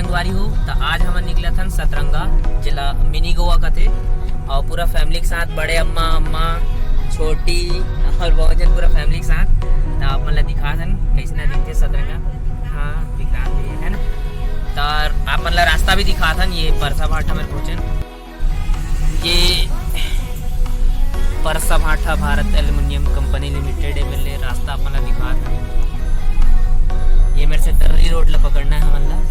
संगवारी हो तो आज हम निकला था सतरंगा जिला मिनी गोवा का थे और पूरा फैमिली के साथ बड़े अम्मा छोटी और बहुत जन पूरा फैमिली के साथ तो आप मतलब दिखा था कैसे दिखते सतरंगा। हाँ विक्रांत भी है ना तो आप मतलब रास्ता भी दिखा था। ये परसा भाटा में पहुँचे। ये परसा भाटा भारत एल्युमिनियम कंपनी लिमिटेड है। मेरे रास्ता अपना दिखा था। ये मेरे से दर्री रोड ला पकड़ना है मतलब।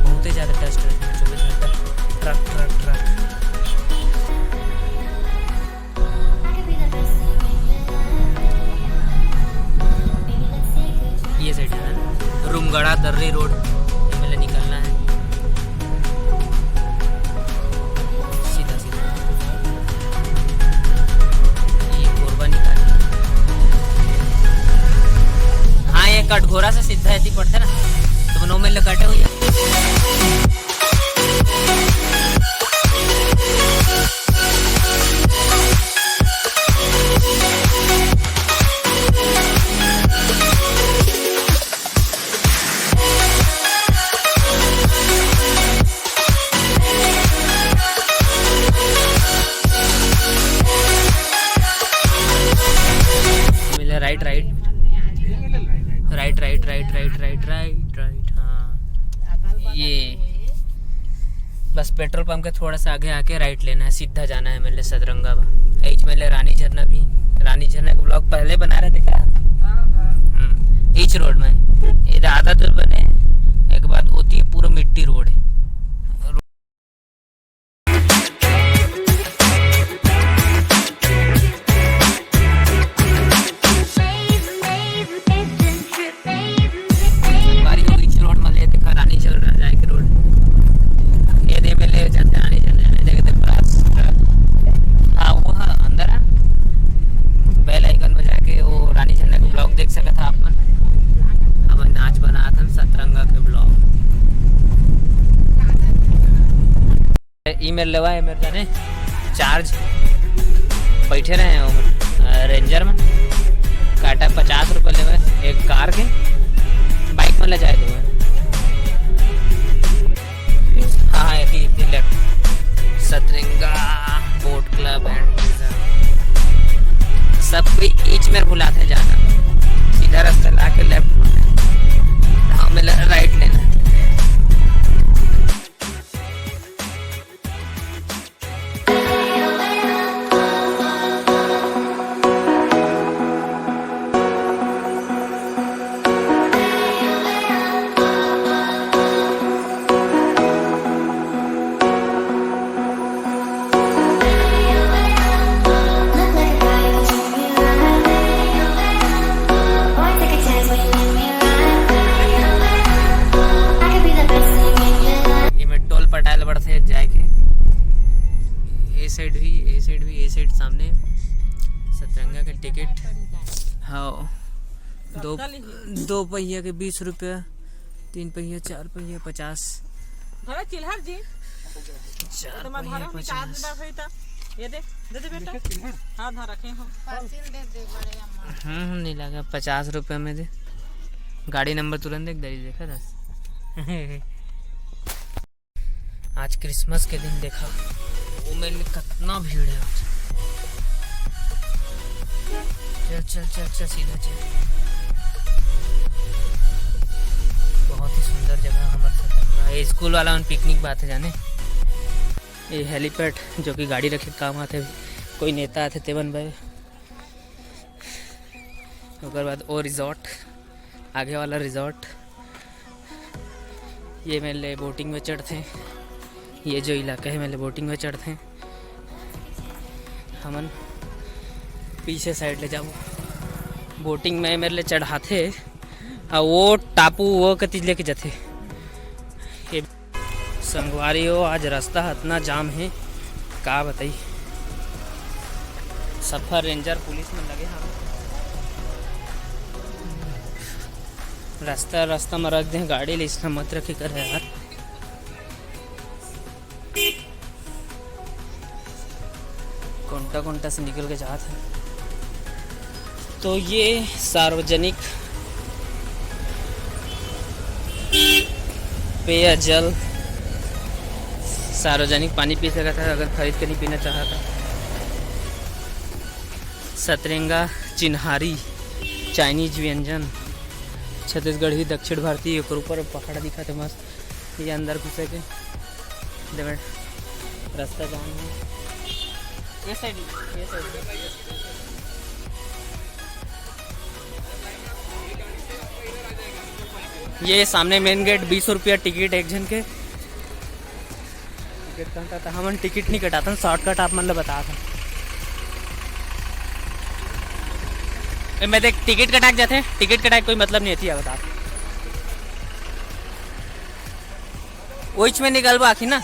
बहुत ही ज्यादा डस्ट है। ट्रक ये साइड है रूमगढ़ा दर्री रोड में निकलना है। कटघोरा से सीधा ऐसी पड़ते ना तो 9 मील कटे हुए। राइट हाँ। ये बस पेट्रोल पंप के थोड़ा सा आगे आके राइट लेना है। सीधा जाना है मेरे सतरंगा एच मेरे रानी झरना भी। रानी झरना का ब्लॉग पहले बना रहे थे क्या? एच रोड में ये आधा दूर बने एक बात होती है पूरा मिट्टी रोड है। ईमेल लेवा है मेरे जाने चार्ज बैठे रहे हैं रेंजर में काटा 50 रुपये लेवा एक कार के बाइक में ले जाए दो। हाँ left Satranga boat club and सब कोई ईच में भुलाते जाना। सीधा रास्ता ला के लेफ्ट हाँ में राइट लेना। ए साइड सामने सतरंगा के टिकट हाँ दो पहिया के 20 रुपया 3 पहिया 4 पहिया 50 4 पहिया 50 नहीं लगा 50 रुपया में दे। गाड़ी नंबर तुरंत देख दे देखा था। आज क्रिसमस के दिन देखा वो मेरे में कितना भीड़ है। चल सीधा चल। बहुत ही सुंदर जगह हमारे स्कूल वाला उन पिकनिक बात है जाने। ये हेलीपैड जो कि गाड़ी रखे काम आते कोई नेता आते तेवन भाई। उसके बाद वो रिजॉर्ट आगे वाला रिजॉर्ट ये मेरे बोटिंग में चढ़ते। ये जो इलाका है मेरे बोटिंग में चढ़ते हैं हमन पीछे साइड ले जाओ बोटिंग में मेरे लिए चढ़ाते और वो टापू वो कति लेके जाते। ये संगवारी हो आज रास्ता इतना जाम है का बताई। सफर रेंजर पुलिस में लगे हम रास्ता में रख दें गाड़ी ले इसका मत रखे कर है यार। कोंटा से निकल के जाते हैं। तो ये सार्वजनिक पेयजल, सार्वजनिक पानी पी सकता था अगर खरीद कर नहीं पीना चाहा था। सतरंगा चिन्हारी चाइनीज व्यंजन, छत्तीसगढ़ी दक्षिण भारतीय ऊपर पकड़ा दिखा था मस्त। ये अंदर घुसे के रास्ता जाम है। ये साइड ये सामने मेन गेट 20 रुपया टिकट एक जन के। टिकट कटा था, हम टिकट नहीं कटाता, शॉर्टकट आप मतलब बता था। मैं देख टिकट कटा के जाते हैं, टिकट कटा कोई मतलब नहीं थी बता। ओइच में निकल आखी ना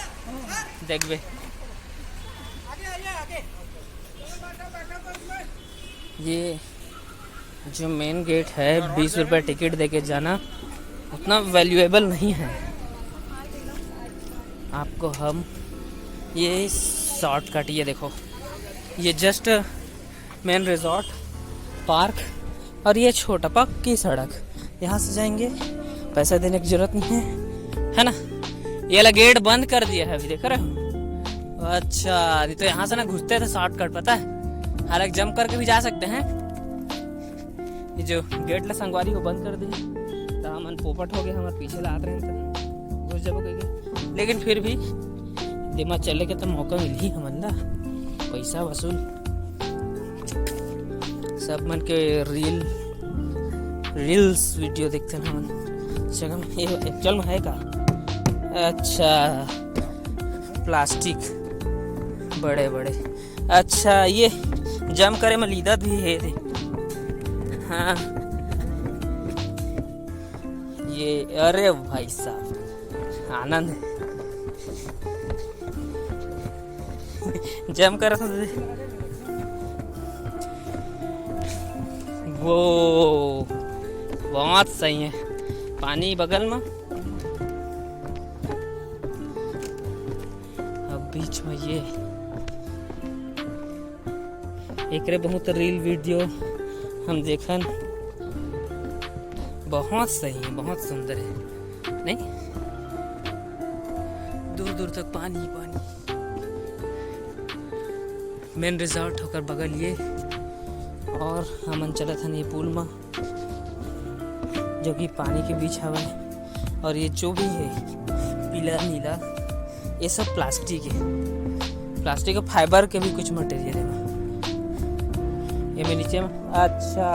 देख बे। ये जो मेन गेट है 20 रुपये टिकट देके जाना उतना वैल्यूएबल नहीं है। आपको हम ये शॉर्टकट, ये देखो ये जस्ट मेन रिजॉर्ट पार्क और ये छोटा पक्की सड़क, यहाँ से जाएंगे, पैसा देने की जरूरत नहीं है ना। ये वाला गेट बंद कर दिया है अभी, देख रहे हो। अच्छा नहीं तो यहाँ से ना घुसते थे शॉर्टकट, पता है, हालांकि जंप करके भी जा सकते हैं। ये जो गेट ला संगवारी को बंद कर दिए तो हम पोपट हो गए, हमारे पीछे ला रहे हैं घुस जब गए। लेकिन फिर भी दिमाग चले के तो मौका मिल ही हमला, पैसा वसूल सब मन के रील्स वीडियो देखते हैं हम। ये एक्चुअल में है का? अच्छा प्लास्टिक बड़े बड़े, अच्छा ये जम करे में लीदा भी है रे। हाँ ये, अरे भाई साहब आनंद जम कर वो बहुत सही है। पानी बगल में, अब बीच में ये एकरे बहुत रील वीडियो हम देखन, बहुत सही है, बहुत सुंदर है नहीं। दूर दूर तक पानी पानी। मेन रिजॉर्ट होकर बगल ये, और हमन चला था ये पुल में जो कि पानी के बीच हवा है। और ये जो भी है पीला नीला ये सब प्लास्टिक है, प्लास्टिक और फाइबर के भी कुछ मटेरियल है। ये में नीचे में अच्छा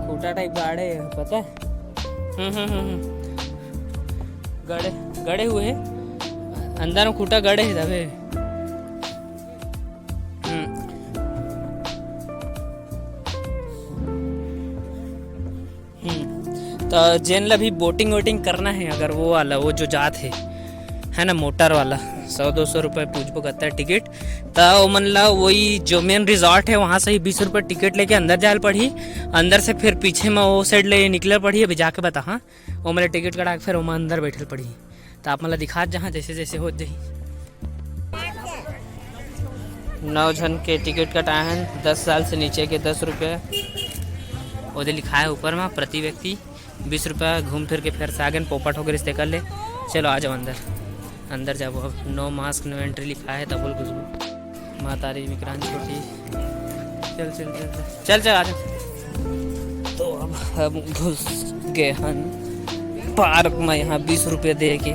खूटा टाइप गाड़े है, पता है। गड़े गड़े हुए हैं अंदर में, खूटा गड़े है तबे। तो जेन ला भी बोटिंग वोटिंग करना है, अगर वो वाला वो जो जात है ना मोटर वाला, 100-200 रुपये पूछ करता है टिकट। तो मन ला वही जो मेन रिजॉर्ट है वहाँ से ही 20 रुपये टिकट लेके अंदर जाल पड़ी, अंदर से फिर पीछे में वो साइड ले निकल पड़ी। अभी जाके बता हाँ वो मेरे टिकट कटा के फिर वो अंदर बैठल पड़ी। तो आप मतलब दिखा जहाँ जैसे जैसे हो जाही। 9 जन के टिकट कटाए हैं, 10 साल से नीचे के 10 रुपये। वो लिखा है ऊपर में प्रति व्यक्ति 20 रुपया। घूम फिर के फिर से आगे पोपट होकर रिश्ते कर ले। चलो आ जाओ अंदर, अंदर जाओ। अब नो मास्क नो एंट्री लिखा है, तब घुसबो। माँ तारी मिक्रान छोटी, चल चल चल चल चल आ जाओ। तो अब हम घुस गए हन पार्क में। यहाँ 20 रुपये दे के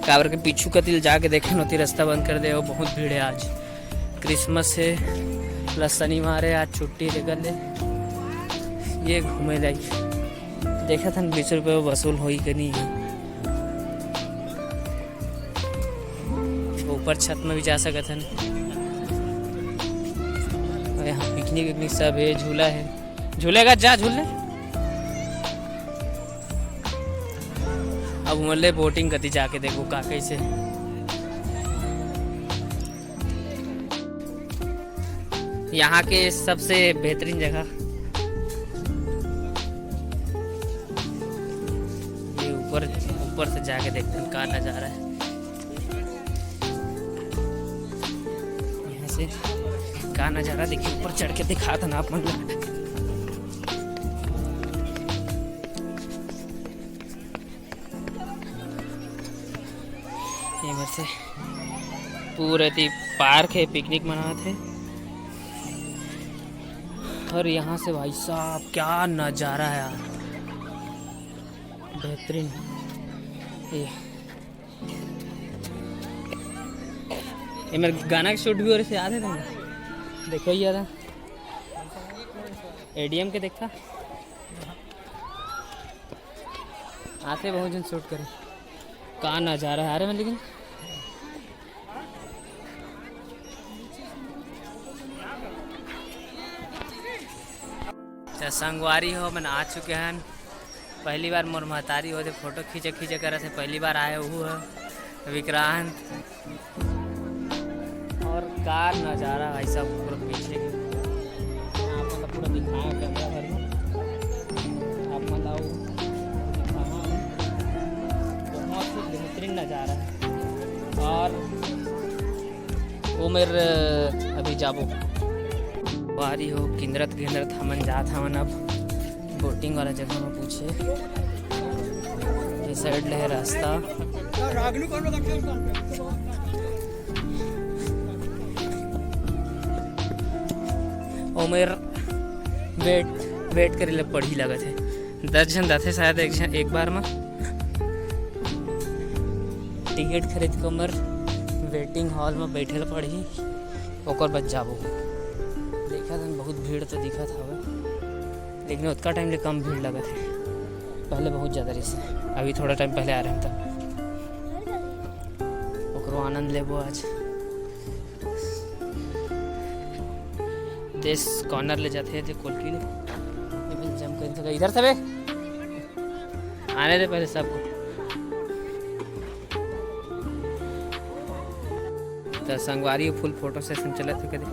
काबर के पीछू का तिल जाके देखे नोती रास्ता बंद कर दे। वो बहुत भीड़ है, आज क्रिसमस है प्लस शनिवार है, आज छुट्टी लेकर ले। ये घूमे जाइए, देखा था 20 रुपये वसूल हो ही कि नहीं है। ऊपर छत में भी जा सकते हैं। यहाँ पिकनिक विकनिक सब है, झूला है, झूलेगा जा झूलने। अब मल्ले बोटिंग कती जाके देखो का कैसे। यहाँ के सबसे बेहतरीन जगह ये ऊपर से जाके देखते हैं का नजारा है। से का नज़ारा देखिए, ऊपर चढ़ के दिखा था ना आप मतलब। इधर से पूरे थी पार्क है, पिकनिक मनाते थे। और यहाँ से भाई साहब क्या नज़ारा है यार, बेहतरीन। ये मेरे गाना का शूट भी हो रहे थे, याद है तुम्हें? देखो ही याद है, एडीएम के देखा आते बहुत जन शूट करे, कहाँ नज़ारा है अरे मैं। लेकिन संगवारी हो मैंने आ चुके हैं, पहली बार मोर महतारी हो फोटो खींचे खींचे कर थे, पहली बार आए हुए है विक्रांत। और कार नज़ारा भाई सब पूरा पीछे आपको तो पूरा दिखाया कैमरा घर में, आप मतलब बहुत ही बेहतरीन नज़ारा है। और वो मेरे अभी जाबो वारी हो किंदरत गिंदरत हमन जात हमन अब बोटिंग वाला जगह में पूछे, ये साइड ले रास्ता। और मेर वेट करे पढ़ी लगत है, 10 जन जाते शायद एक बार में। टिकट खरीद के मर वेटिंग हॉल में बैठे पढ़ी, ओकर बाद जाबो। देखा था बहुत भीड़ तो दिखा था, लेकिन उतना टाइम ले कम भीड़ लगा थे, पहले बहुत ज़्यादा रही। अभी थोड़ा टाइम पहले आ रहे हैं तब ओकरो आनंद लेबो। आज देश कॉर्नर ले जाते थे कोलकी ले जम कर इधर सबे आने दे पहले सबको। तो संगवारी फुल फोटो सेशन चला थे कभी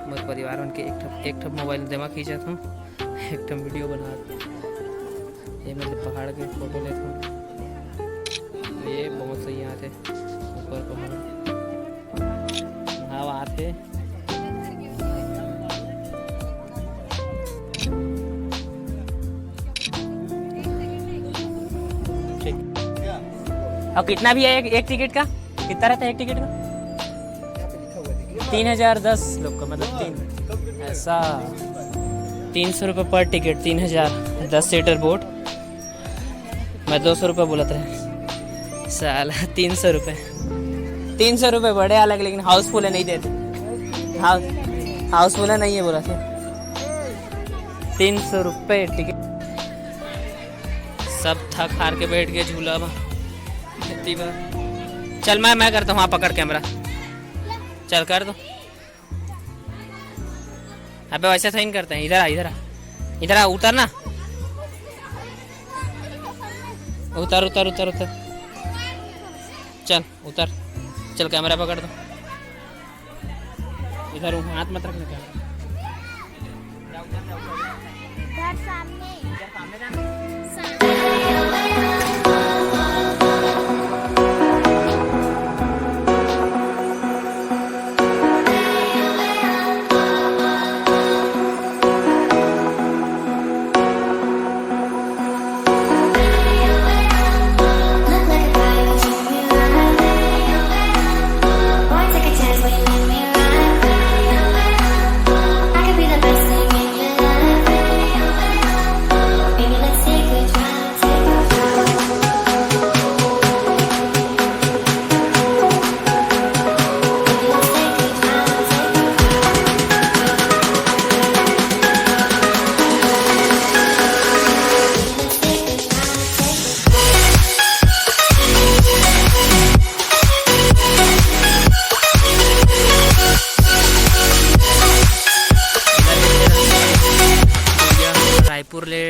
मोर परिवार उनके एक ठप मोबाइल दिमाग खींचा था, एक ठप वीडियो बना। ये मतलब पहाड़ के फोटो लेता हूँ, ये बहुत सही यहाँ थे ऊपर पहाड़ हाँ आते। और कितना भी है एक टिकट का? कितना रहता है एक टिकट का? 3010 लोग का मतलब 3 ऐसा 300 रुपये पर टिकट, 3000 10 सीटर बोट। मैं 200 रुपये बोला था साल 300 रुपये बड़े अलग, लेकिन हाउसफुल है नहीं देते, हाउसफुल है नहीं है बोला था। 300 रुपये टिकट, सब थक हार के बैठ गए झूला में। चल मैं करता हूँ, पकड़ कैमरा चल कर दो। अबे वैसे तो इन करते हैं, इधर आ उतर ना, उतर चल उतर, चल कैमरा पकड़ दो। इधर हाथ मत रखना कैमरा, रायपुर ले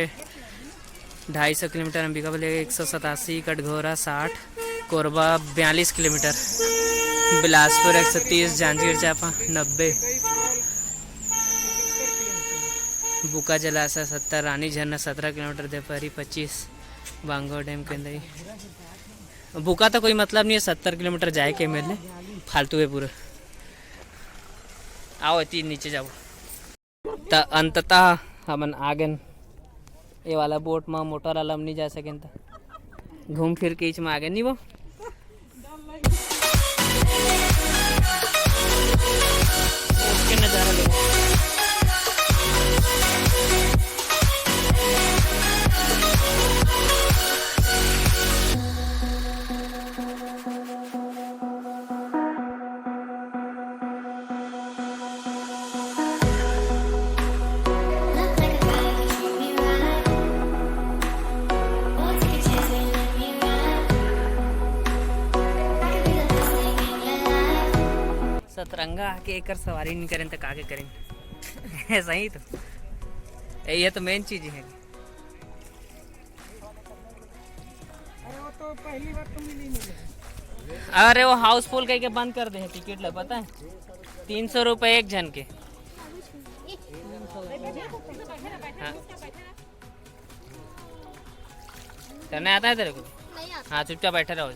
250 किलोमीटर, अंबिकापुर ले 187, कटघोरा 60, कोरबा 42 किलोमीटर, बिलासपुर 130, जांजगीर चांपा 90, बुका जलाशय 70, रानी झरना 17 किलोमीटर, देवपरी 25, बांगो डैम के अंदर। बुका तो कोई मतलब नहीं है, 70 किलोमीटर जाए के मेरे फालतू है पूरा। आओ इतनी नीचे जाओ। तो अंततः हमन आ गए ये वाला बोट में, मोटर वाला नहीं जा सकें तो घूम फिर के इच में आ गए नहीं वो। नज़ारा ले सतरंगा आके एक सवारी नहीं करें तो काके करेंगे। ऐसा ही तो ये तो मेन चीज है। तो पहली बार तो मिली। अरे वो हाउसफुल कह के बंद कर दे टिकट लग, पता है 300 रुपये एक जन के। हाँ। करने आता है तेरे को? हाँ चुपचाप बैठे रहो।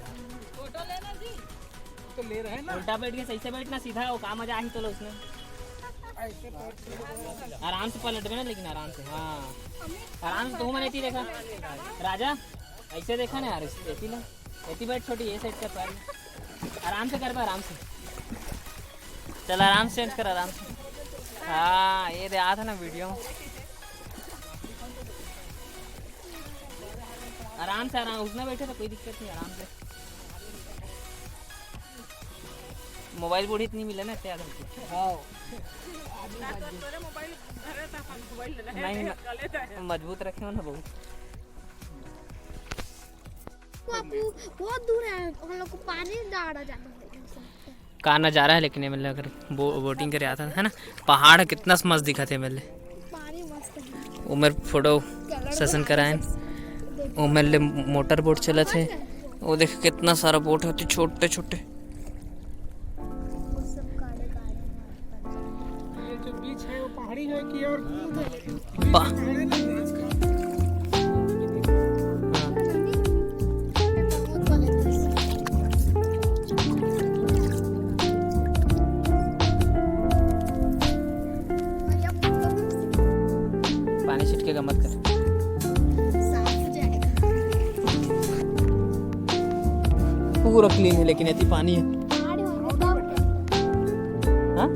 तो ले रहे हैं ना, उल्टा बैठ के सही से बैठना, सीधा वो काम मजा ही तो लो उसमें। आराम से पलट में ना, लेकिन आराम से। हाँ आराम से। तो मैंने ऐसी देखा राजा, ऐसे देखा ना यार, ऐसी ना ऐसी बैठ, छोटी ये साइड कर पा रही, आराम से कर पा, आराम से चल, आराम से चेंज कर, आराम से। हाँ ये आया था ना वीडियो, आराम से। आराम उसमें बैठे तो कोई दिक्कत नहीं, आराम से। मोबाइल बूढ़ी इतनी मिले ना त्याग नहीं, मजबूत रखे हो ना बहुत। बहुत दूर है हम लोग को, पानी डाला जाना का नजारा है। लेकिन मतलब अगर बोटिंग करे आता है ना, पहाड़ कितना मस्त दिखा थे मेरे, पानी मस्त है। उमर फोटो सेशन कराए, उमर मोटर बोट चला थे, वो देख कितना सारा बोट होते छोटे छोटे। पहाड़ी है कि और पानी छिटकेगा मत कर, पूरा क्लीन है लेकिन ऐसी पानी है। हाँ?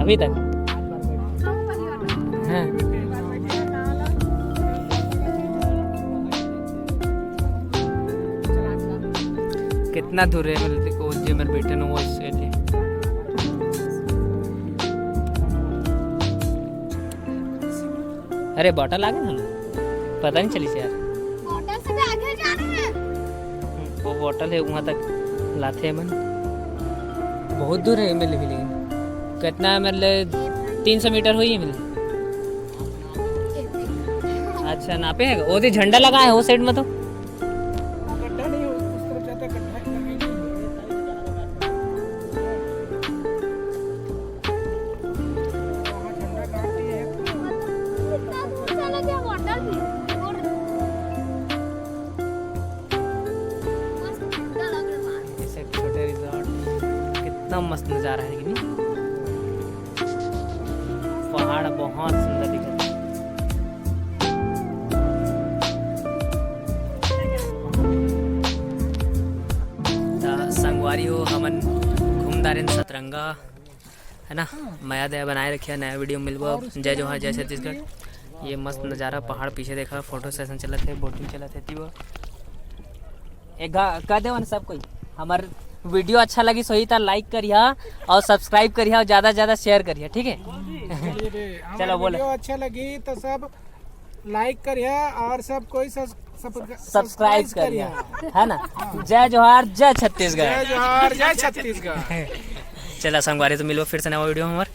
अभी तक हाँ। कितना दूर है मेरे को, जो मेरे बेटे ने वो इससे थे। अरे बॉटल आ गया ना, पता नहीं चली से यार। बॉटल से भी आगे जाना है। वो बॉटल है वहाँ तक लाते हैं मन, बहुत दूर है मेरे लिए, लेकिन कितना मतलब 300 मीटर हुई है मेरे। अच्छा नापे है, वो तो झंडा लगा है वो साइड में, तो गड्ढा नहीं उस तरफ जाता, गड्ढा वहाँ झंडा काट दिए हैं। कितना दूर चला गया बॉटल भी, और मस्त ठंडा लग रहा है। ऐसे छोटे रिजॉर्ट, कितना मस्त नज़ारा है कि नहीं, पहाड़ बहुत सुंदर दिख रहा है। संगवारी हो हमन घूमदार सतरंगा है ना, माया दया बनाए रखिया। नया वीडियो मिलवा, जय जोहार, जय छत्तीसगढ़। ये मस्त नज़ारा, पहाड़ पीछे देखा, फोटो सेशन चला थे, बोटिंग चला थे। वो एक कह दे सब कोई, हमार वीडियो अच्छा लगी सही था लाइक करिया और सब्सक्राइब करिया और ज़्यादा से ज़्यादा शेयर करिए, ठीक है। चलो बोलो, वीडियो अच्छा लगी तो सब लाइक करिए और सब कोई सब्सक्राइब करिए, है ना। जय जोहार, जय छत्तीसगढ़। जय जोहार, जय छत्तीसगढ़। चला संगवारी, तो मिलो फिर से नया वीडियो हमारे।